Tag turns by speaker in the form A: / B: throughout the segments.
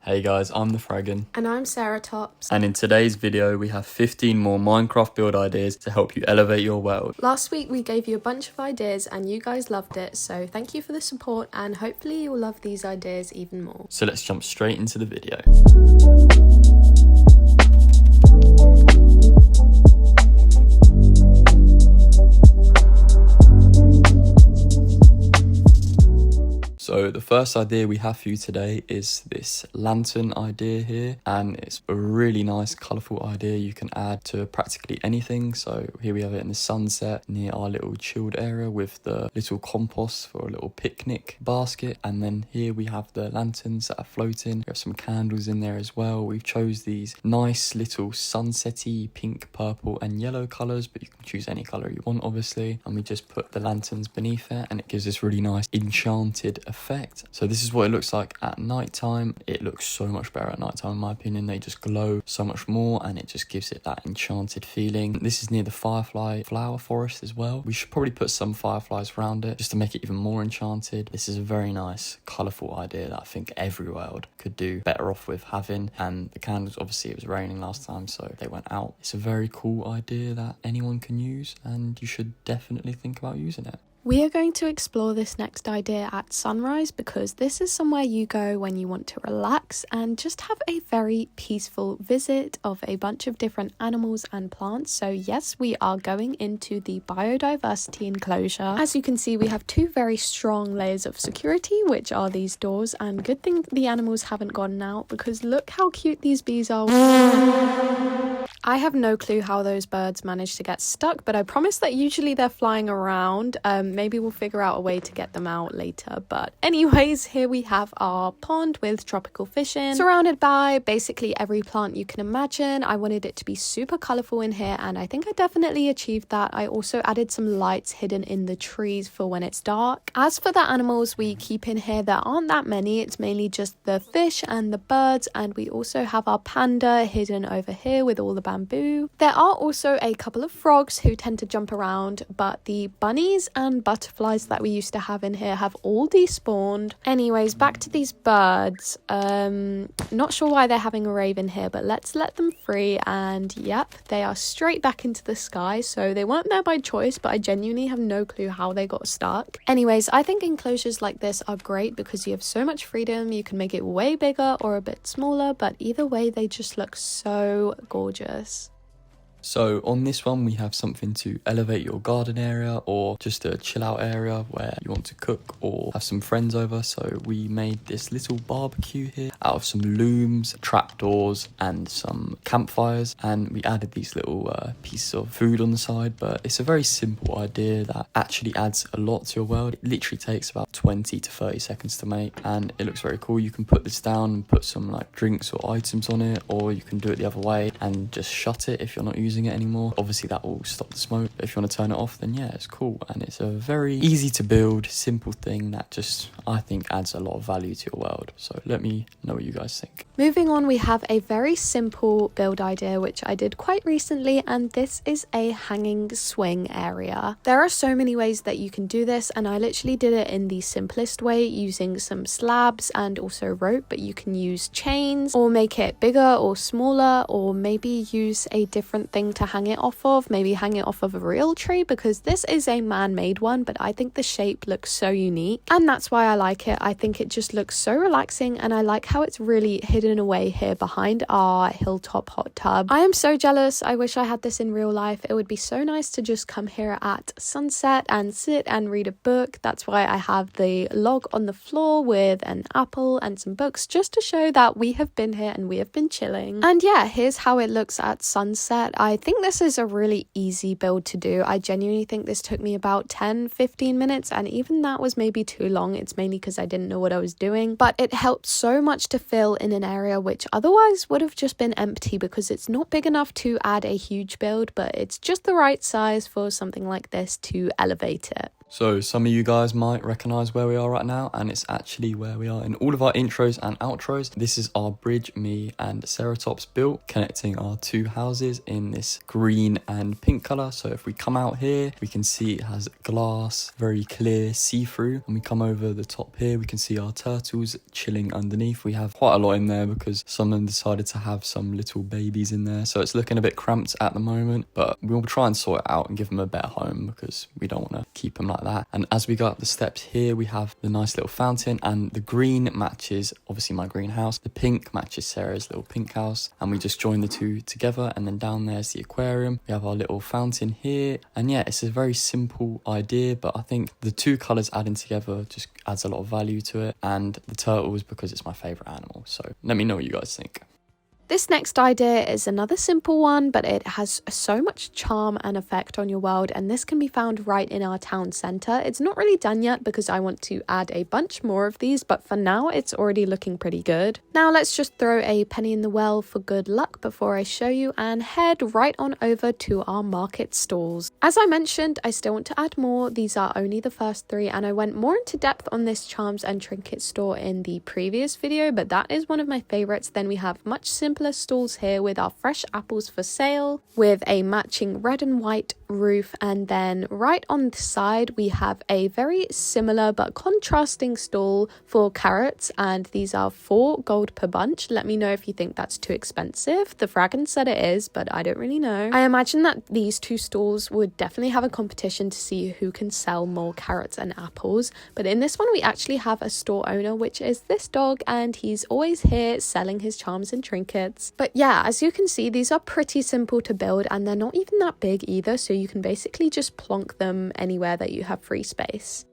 A: Hey guys, I'm the Fraggin.
B: And I'm Sarah Tops.
A: And in today's video, we have 15 more Minecraft build ideas to help you elevate your world.
B: Last week we gave you a bunch of ideas and you guys loved it, so thank you for the support and hopefully you'll love these ideas even more.
A: So let's jump straight into the video. So the first idea we have for you today is this lantern idea here, and it's a really nice colourful idea you can add to practically anything. So here we have it in the sunset near our little chilled area with the little compost for a little picnic basket, and then here we have the lanterns that are floating. We have some candles in there as well. We've chose these nice little sunsetty pink, purple and yellow colours, but you can choose any colour you want obviously, and we just put the lanterns beneath it and it gives this really nice enchanted effect. So this is what it looks like at night time. It looks so much better at night time in my opinion. They just glow so much more and it just gives it that enchanted feeling. This is near the firefly flower forest as well. We should probably put some fireflies around it just to make it even more enchanted. This is a very nice colourful idea that I think every world could do better off with having. And the candles, obviously it was raining last time so they went out. It's a very cool idea that anyone can use and you should definitely think about using it.
B: We are going to explore this next idea at sunrise because this is somewhere you go when you want to relax and just have a very peaceful visit of a bunch of different animals and plants. So yes, we are going into the biodiversity enclosure. As you can see, we have two very strong layers of security, which are these doors, and good thing the animals haven't gotten out because look how cute these bees are. I have no clue how those birds managed to get stuck, but I promise that usually they're flying around. Maybe we'll figure out a way to get them out later. But anyways, here we have our pond with tropical fish in, surrounded by basically every plant you can imagine. I wanted it to be super colourful in here, and I think I definitely achieved that. I also added some lights hidden in the trees for when it's dark. As for the animals we keep in here, there aren't that many. It's mainly just the fish and the birds, and we also have our panda hidden over here with all the bamboo. There are also a couple of frogs who tend to jump around, but the bunnies and butterflies that we used to have in here have all despawned. Anyways, back to these birds. Not sure why they're having a rave in here, but let's let them free. And yep, they are straight back into the sky. So they weren't there by choice, but I genuinely have no clue how they got stuck. Anyways, I think enclosures like this are great because you have so much freedom. You can make it way bigger or a bit smaller, but either way, they just look so gorgeous.
A: So on this one we have something to elevate your garden area or just a chill out area where you want to cook or have some friends over. So we made this little barbecue here out of some looms, trapdoors and some campfires, and we added these little pieces of food on the side. But it's a very simple idea that actually adds a lot to your world. It literally takes about 20 to 30 seconds to make and it looks very cool. You can put this down and put some like drinks or items on it, or you can do it the other way and just shut it if you're not using it anymore. Obviously that will stop the smoke. If you want to turn it off, then yeah, it's cool. And it's a very easy to build, simple thing that just, I think, adds a lot of value to your world. So let me know what you guys think.
B: Moving on, we have a very simple build idea which I did quite recently, and this is a hanging swing area. There are so many ways that you can do this, and I literally did it in the simplest way using some slabs and also rope, but you can use chains or make it bigger or smaller, or maybe use a different thing to hang it off of. Maybe hang it off of a real tree, because this is a man-made one, but I think the shape looks so unique and that's why I like it. I think it just looks so relaxing, and I like how it's really hidden away here behind our hilltop hot tub. I am so jealous. I wish I had this in real life. It would be so nice to just come here at sunset and sit and read a book. That's why I have the log on the floor with an apple and some books, just to show that we have been here and we have been chilling. And yeah, here's how it looks at sunset. I think this is a really easy build to do. I genuinely think this took me about 10-15 minutes, and even that was maybe too long. It's mainly because I didn't know what I was doing, but it helped so much to fill in an area which otherwise would have just been empty because it's not big enough to add a huge build, but it's just the right size for something like this to elevate it.
A: So some of you guys might recognize where we are right now, and it's actually where we are in all of our intros and outros. This is our bridge me and Ceratops built, connecting our two houses in this green and pink color. So if we come out here, we can see it has glass, very clear, see-through. And we come over the top here, we can see our turtles chilling underneath. We have quite a lot in there because someone decided to have some little babies in there. So it's looking a bit cramped at the moment, but we'll try and sort it out and give them a better home because we don't want to keep them like that. And as we go up the steps here, we have the nice little fountain, and the green matches obviously my greenhouse, the pink matches Sarah's little pink house, and we just join the two together. And then down there's the aquarium, we have our little fountain here. And yeah, it's a very simple idea, but I think the two colors adding together just adds a lot of value to it. And the turtles, because it's my favorite animal. So let me know what you guys think.
B: This next idea is another simple one, but it has so much charm and effect on your world, and this can be found right in our town centre. It's not really done yet because I want to add a bunch more of these, but for now it's already looking pretty good. Now let's just throw a penny in the well for good luck before I show you and head right on over to our market stalls. As I mentioned, I still want to add more. These are only the first 3, and I went more into depth on this charms and trinkets store in the previous video, but that is one of my favourites. Then we have much simpler stalls here with our fresh apples for sale with a matching red and white roof, and then right on the side we have a very similar but contrasting stall for carrots, and these are 4 gold per bunch. Let me know if you think that's too expensive. The Fragrance said it is, but I don't really know. I imagine that these 2 stalls would definitely have a competition to see who can sell more carrots and apples, but in this one we actually have a store owner, which is this dog, and he's always here selling his charms and trinkets. But yeah, as you can see, these are pretty simple to build, and they're not even that big either, so you can basically just plonk them anywhere that you have free space.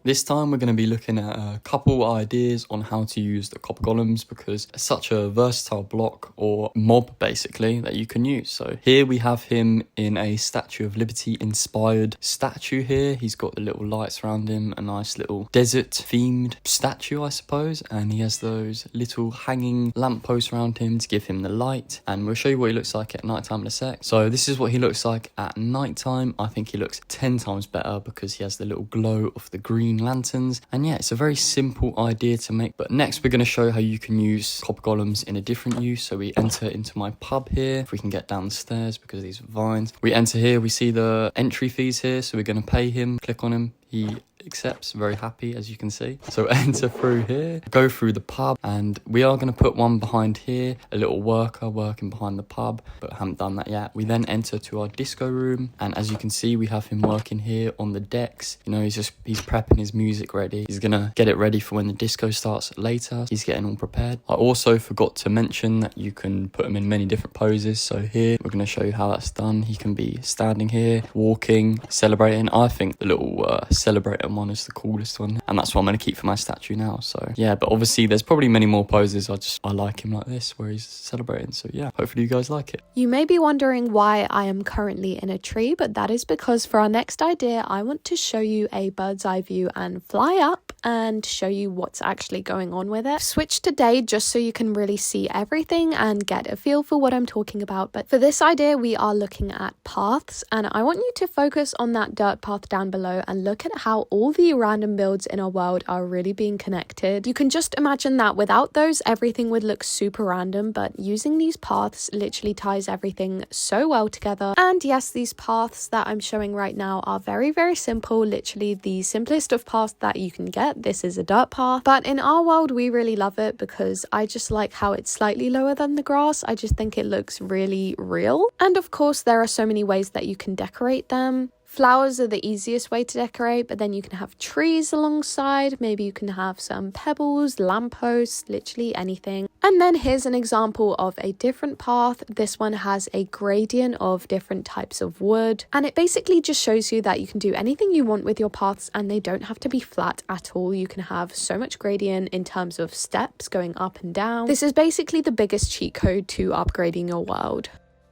A: This time we're going to be looking at a couple ideas on how to use the copper golems, because it's such a versatile block or mob basically that you can use. So here we have him in a Statue of Liberty inspired statue here. He's got the little lights around him, a nice little desert themed statue I suppose, and he has those little hanging lampposts around him to give him the light, and we'll show you what he looks like at night time in a sec. So this is what he looks like at night time. I think he looks 10 times better because he has the little glow of the green lanterns, and yeah, it's a very simple idea to make. But next we're going to show how you can use copper golems in a different use. So we enter into my pub here, if we can get down the stairs because of these vines. We enter here, we see the entry fees here, so we're going to pay him. Click on him, he accepts, very happy as you can see. So enter through here, go through the pub, and we are going to put one behind here, a little worker working behind the pub, but I haven't done that yet. We then enter to our disco room, and as you can see we have him working here on the decks. You know, he's prepping his music ready. He's gonna get it ready for when the disco starts later. He's getting all prepared. I also forgot to mention that you can put him in many different poses. So here we're going to show you how that's done. He can be standing here, walking, celebrating. I think the little celebrating one is the coolest one, and that's what I'm going to keep for my statue now. So yeah, but obviously there's probably many more poses. I like him like this where he's celebrating. So yeah, hopefully you guys like it.
B: You may be wondering why I am currently in a tree, but that is because for our next idea I want to show you a bird's eye view and fly up and show you what's actually going on with it. Switch to day just so you can really see everything and get a feel for what I'm talking about. But for this idea we are looking at paths, and I want you to focus on that dirt path down below and look at how all the random builds in our world are really being connected. You can just imagine that without those everything would look super random, but using these paths literally ties everything so well together. And yes, these paths that I'm showing right now are very, very simple, literally the simplest of paths that you can get. This is a dirt path, but in our world we really love it because I just like how it's slightly lower than the grass. I just think it looks really real. And of course there are so many ways that you can decorate them. Flowers are the easiest way to decorate, but then you can have trees alongside. Maybe you can have some pebbles, lampposts, literally anything. And then here's an example of a different path. This one has a gradient of different types of wood, and it basically just shows you that you can do anything you want with your paths and they don't have to be flat at all. You can have so much gradient in terms of steps going up and down. This is basically the biggest cheat code to upgrading your world.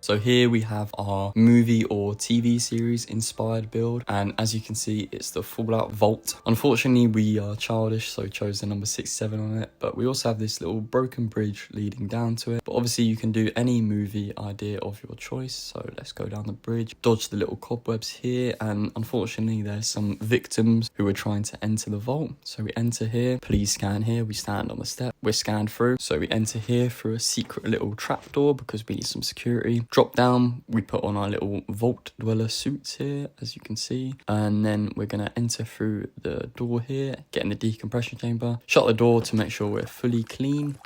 A: So here we have our movie or TV series inspired build, and as you can see, it's the Fallout Vault. Unfortunately, we are childish, so chose the number 67 on it, but we also have this little broken bridge leading down to it. But obviously you can do any movie idea of your choice, so let's go down the bridge, dodge the little cobwebs here, and unfortunately there's some victims who are trying to enter the vault. So we enter here, please scan here, we stand on the step, we're scanned through, so we enter here through a secret little trapdoor because we need some security. Drop down, we put on our little vault dweller suits here, as you can see, and then we're gonna enter through the door here, get in the decompression chamber, shut the door to make sure we're fully clean,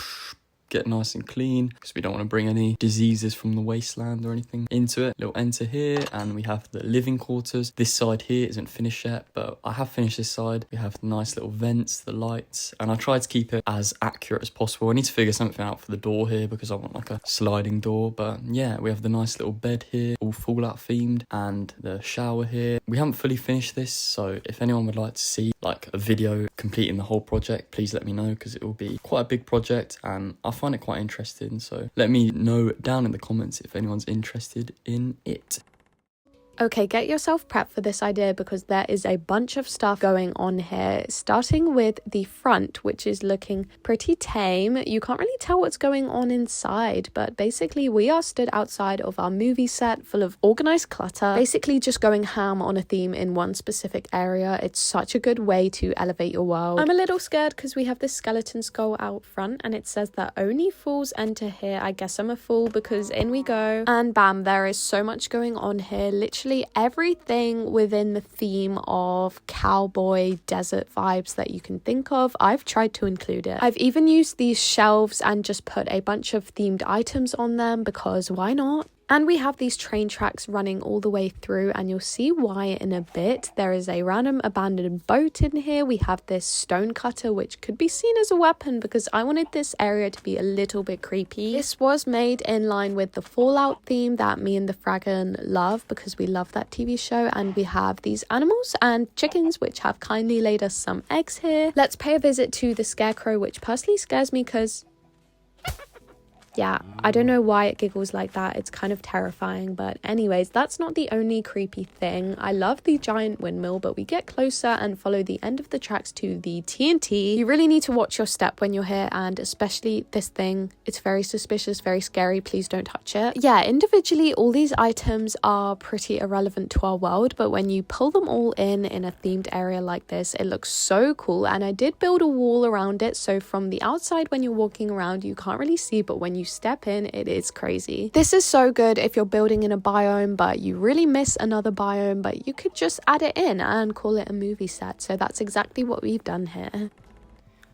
A: get nice and clean because we don't want to bring any diseases from the wasteland or anything into it. Little enter here, and we have the living quarters. This side here isn't finished yet, but I have finished this side. We have the nice little vents, the lights, and I tried to keep it as accurate as possible. I need to figure something out for the door here because I want like a sliding door, but yeah, we have the nice little bed here, all Fallout themed, and the shower here. We haven't fully finished this, so if anyone would like to see like a video completing the whole project, please let me know because it will be quite a big project and I find it quite interesting, so let me know down in the comments if anyone's interested in it.
B: Okay, get yourself prepped for this idea because there is a bunch of stuff going on here, starting with the front, which is looking pretty tame. You can't really tell what's going on inside, but basically we are stood outside of our movie set full of organized clutter, basically just going ham on a theme in one specific area. It's such a good way to elevate your world. I'm a little scared because we have this skeleton skull out front and it says that only fools enter here. I guess I'm a fool because in we go, and bam, there is so much going on here. Literally everything within the theme of cowboy desert vibes that you can think of, I've tried to include it. I've even used these shelves and just put a bunch of themed items on them because why not? And we have these train tracks running all the way through, and you'll see why in a bit. There is a random abandoned boat in here. We have this stone cutter, which could be seen as a weapon because I wanted this area to be a little bit creepy. This was made in line with the Fallout theme that me and the Fragon love because we love that TV show. And we have these animals and chickens, which have kindly laid us some eggs here. Let's pay a visit to the scarecrow, which personally scares me because... yeah, I don't know why it giggles like that. It's kind of terrifying. But anyways, that's not the only creepy thing. I love the giant windmill, but we get closer and follow the end of the tracks to the TNT. You really need to watch your step when you're here, and especially this thing. It's very suspicious, very scary. Please don't touch it. Yeah, individually, all these items are pretty irrelevant to our world, but when you pull them all in a themed area like this, it looks so cool. And I did build a wall around it, so from the outside when you're walking around, you can't really see, but when you step in, it is crazy. This is so good if you're building in a biome but you really miss another biome, but you could just add it in and call it a movie set. So that's exactly what we've done here.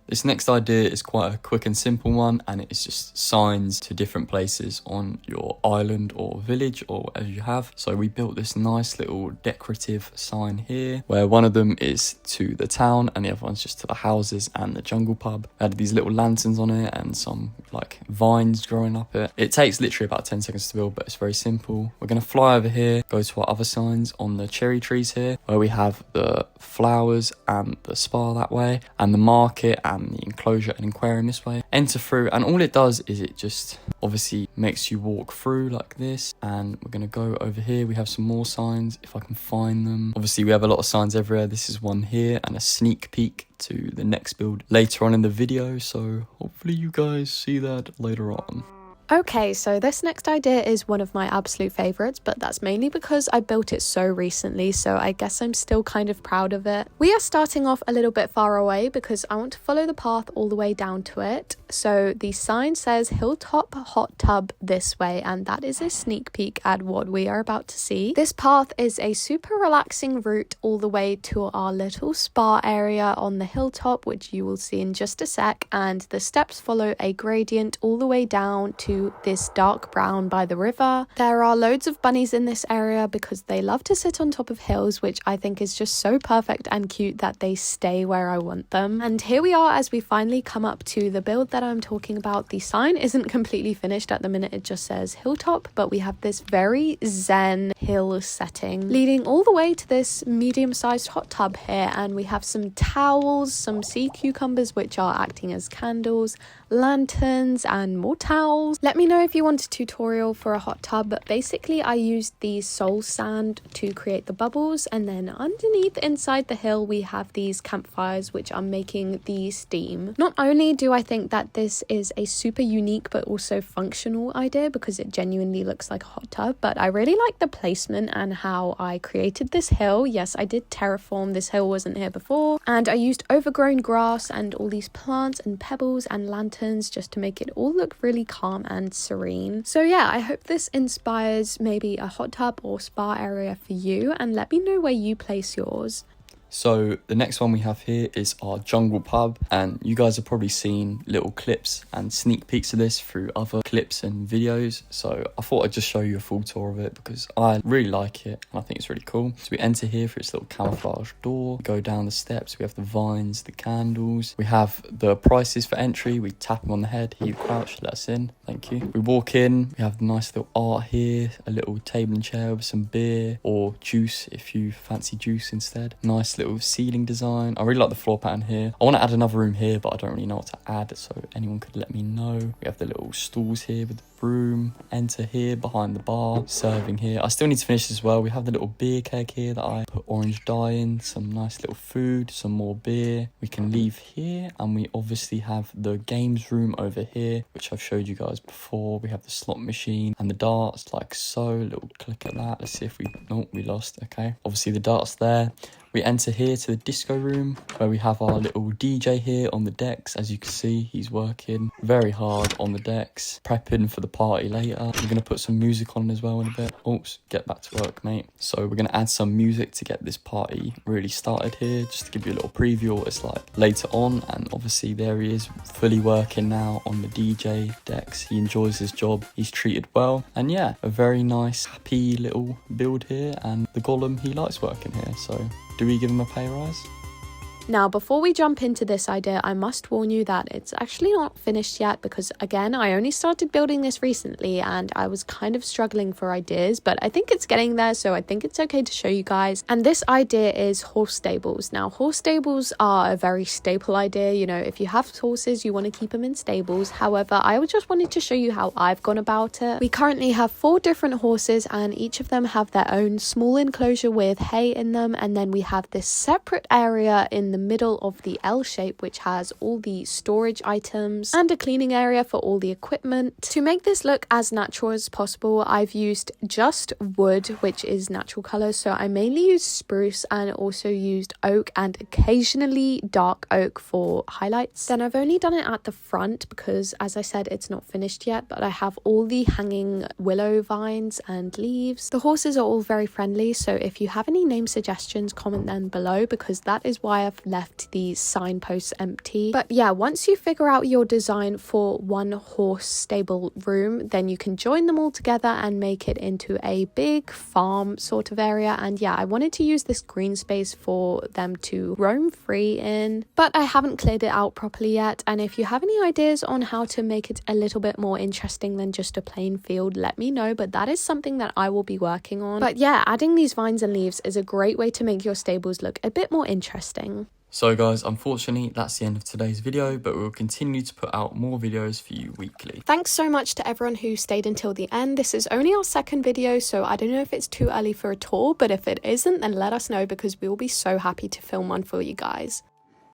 A: This next idea is quite a quick and simple one, and it's just signs to different places on your island or village or whatever you have. So we built this nice little decorative sign here where one of them is to the town and the other one's just to the houses and the jungle pub. I had these little lanterns on it and some like vines growing up it. It takes literally about 10 seconds to build, but it's very simple. We're going to fly over here, go to our other signs on the cherry trees here where we have the flowers and the spa that way and the market and the enclosure and aquarium this way. Enter through, and all it does is it just obviously makes you walk through like this. And we're gonna go over here. We have some more signs if I can find them. Obviously we have a lot of signs everywhere. This is one here and a sneak peek to the next build later on in the video, so hopefully you guys see that later on.
B: Okay, so this next idea is one of my absolute favorites, but that's mainly because I built it so recently, so I guess I'm still kind of proud of it. We are starting off a little bit far away because I want to follow the path all the way down to it. So the sign says Hilltop Hot Tub this way, and that is a sneak peek at what we are about to see. This path is a super relaxing route all the way to our little spa area on the hilltop, which you will see in just a sec, and the steps follow a gradient all the way down to this dark brown by the river. There are loads of bunnies in this area because they love to sit on top of hills, which I think is just so perfect and cute that they stay where I want them. And here we are as we finally come up to the build that I'm talking about. The sign isn't completely finished at the minute, it just says hilltop, but we have this very zen hill setting leading all the way to this medium-sized hot tub here, and we have some towels, some sea cucumbers which are acting as candles, lanterns and more towels. Let me know if you want a tutorial for a hot tub, but basically I used the soul sand to create the bubbles, and then underneath inside the hill we have these campfires which are making the steam. Not only do I think that this is a super unique but also functional idea because it genuinely looks like a hot tub, but I really like the placement and how I created this hill. Yes, I did terraform, this hill wasn't here before, and I used overgrown grass and all these plants and pebbles and lanterns just to make it all look really calm and serene. So yeah, I hope this inspires maybe a hot tub or spa area for you, and let me know where you place yours.
A: So the next one we have here is our jungle pub, and you guys have probably seen little clips and sneak peeks of this through other clips and videos, so I thought I'd just show you a full tour of it because I really like it and I think it's really cool. So we enter here through this little camouflage door, go down the steps, we have the vines, the candles, we have the prices for entry, we tap him on the head, he crouch, let us in, thank you. We walk in, we have the nice little art here, a little table and chair with some beer or juice if you fancy juice instead. Nice little ceiling design. I really like the floor pattern here. I want to add another room here, but I don't really know what to add, so anyone could let me know. We have the little stools here with the broom. Enter here behind the bar, serving here. I still need to finish as well. We have the little beer keg here that I put orange dye in, some nice little food, some more beer. We can leave here, and we obviously have the games room over here, which I've showed you guys before. We have the slot machine and the darts like so. Little click at that. Let's see if we lost. Okay, obviously the darts there. We enter here to the disco room where we have our little DJ here on the decks. As you can see, he's working very hard on the decks, prepping for the party later. We're going to put some music on as well in a bit. Oops, get back to work, mate. So we're going to add some music to get this party really started here, just to give you a little preview of what it's like later on. And obviously there he is, fully working now on the DJ decks. He enjoys his job, he's treated well. And yeah, a very nice, happy little build here. And the golem, he likes working here, so do we give him a pay rise?
B: Now, before we jump into this idea, I must warn you that it's actually not finished yet because, again, I only started building this recently and I was kind of struggling for ideas, but I think it's getting there, so I think it's okay to show you guys. And this idea is horse stables. Now, horse stables are a very staple idea. You know, if you have horses, you want to keep them in stables. However, I just wanted to show you how I've gone about it. We currently have 4 different horses and each of them have their own small enclosure with hay in them, and then we have this separate area in the middle of the L shape which has all the storage items and a cleaning area for all the equipment. To make this look as natural as possible, I've used just wood, which is natural colors, so I mainly used spruce and also used oak and occasionally dark oak for highlights. Then I've only done it at the front because, as I said, it's not finished yet, but I have all the hanging willow vines and leaves. The horses are all very friendly, so if you have any name suggestions, comment them below because that is why I've left the signposts empty. But yeah, once you figure out your design for one horse stable room, then you can join them all together and make it into a big farm sort of area. And yeah, I wanted to use this green space for them to roam free in, but I haven't cleared it out properly yet. And if you have any ideas on how to make it a little bit more interesting than just a plain field, let me know, but that is something that I will be working on. But yeah, adding these vines and leaves is a great way to make your stables look a bit more interesting.
A: So guys, unfortunately that's the end of today's video, but we'll continue to put out more videos for you weekly.
B: Thanks so much to everyone who stayed until the end. This is only our second video, so I don't know if it's too early for a tour, but if it isn't, then let us know because we will be so happy to film one for you guys.